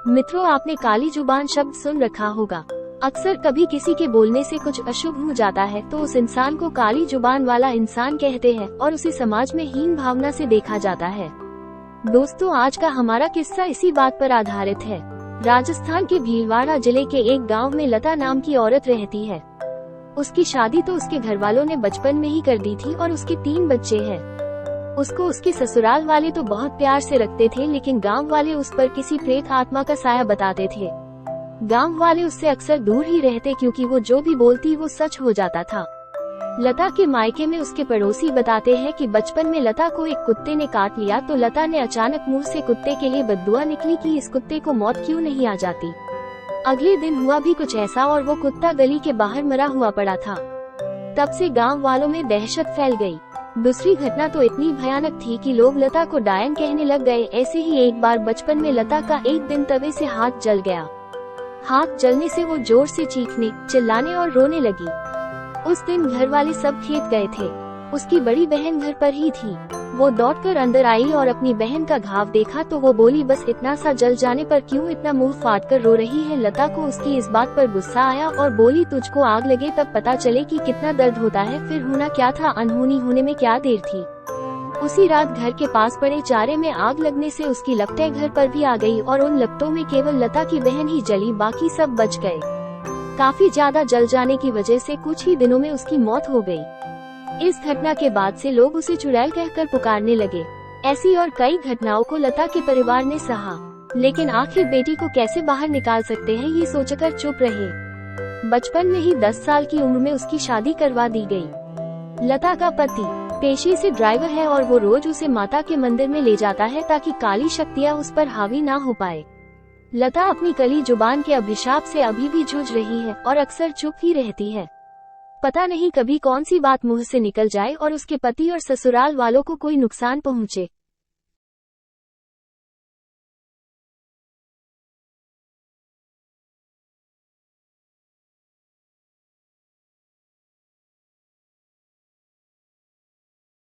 मित्रों, आपने काली जुबान शब्द सुन रखा होगा। अक्सर कभी किसी के बोलने से कुछ अशुभ हो जाता है तो उस इंसान को काली जुबान वाला इंसान कहते हैं और उसे समाज में हीन भावना से देखा जाता है। दोस्तों, आज का हमारा किस्सा इसी बात पर आधारित है। राजस्थान के भीलवाड़ा जिले के एक गांव में लता नाम की औरत रहती है। उसकी शादी तो उसके घर वालों ने बचपन में ही कर दी थी और उसके 3 बच्चे हैं। उसको उसके ससुराल वाले तो बहुत प्यार से रखते थे, लेकिन गांव वाले उस पर किसी प्रेत आत्मा का साया बताते थे। गांव वाले उससे अक्सर दूर ही रहते क्योंकि वो जो भी बोलती वो सच हो जाता था। लता के मायके में उसके पड़ोसी बताते हैं कि बचपन में लता को एक कुत्ते ने काट लिया तो लता ने अचानक मुंह से कुत्ते के लिए बद्दुआ निकली कि इस कुत्ते को मौत क्यों नहीं आ जाती। अगले दिन हुआ भी कुछ ऐसा और वो कुत्ता गली के बाहर मरा हुआ पड़ा था। तब से गांव वालों में दहशत फैल गई। दूसरी घटना तो इतनी भयानक थी कि लोग लता को डायन कहने लग गए। ऐसे ही एक बार बचपन में लता का एक दिन तवे से हाथ जल गया। हाथ जलने से वो जोर से चीखने, चिल्लाने और रोने लगी। उस दिन घर वाले सब खेत गए थे। उसकी बड़ी बहन घर पर ही थी। वो दौड़कर अंदर आई और अपनी बहन का घाव देखा तो वो बोली, बस इतना सा जल जाने पर क्यों इतना मुंह फाड़ कर रो रही है। लता को उसकी इस बात पर गुस्सा आया और बोली, तुझको आग लगे तब पता चले कि कितना दर्द होता है, फिर होना क्या था, अनहोनी होने में क्या देर थी। उसी रात घर के पास पड़े चारे में आग लगने से उसकी लपटें घर पर भी आ गई और उन लपटों में केवल लता की बहन ही जली, बाकी सब बच गए। काफी ज्यादा जल जाने की वजह से कुछ ही दिनों में उसकी मौत हो गई। इस घटना के बाद से लोग उसे चुड़ैल कहकर पुकारने लगे। ऐसी और कई घटनाओं को लता के परिवार ने सहा, लेकिन आखिर बेटी को कैसे बाहर निकाल सकते हैं ये सोचकर चुप रहे। बचपन में ही 10 साल की उम्र में उसकी शादी करवा दी गई। लता का पति पेशे से ड्राइवर है और वो रोज उसे माता के मंदिर में ले जाता है ताकि काली शक्तियाँ उस पर हावी ना हो पाए। लता अपनी कली जुबान के अभिशाप से अभी भी जूझ रही है और अक्सर चुप ही रहती है। पता नहीं कभी कौन सी बात मुंह से निकल जाए और उसके पति और ससुराल वालों को कोई नुकसान पहुंचे।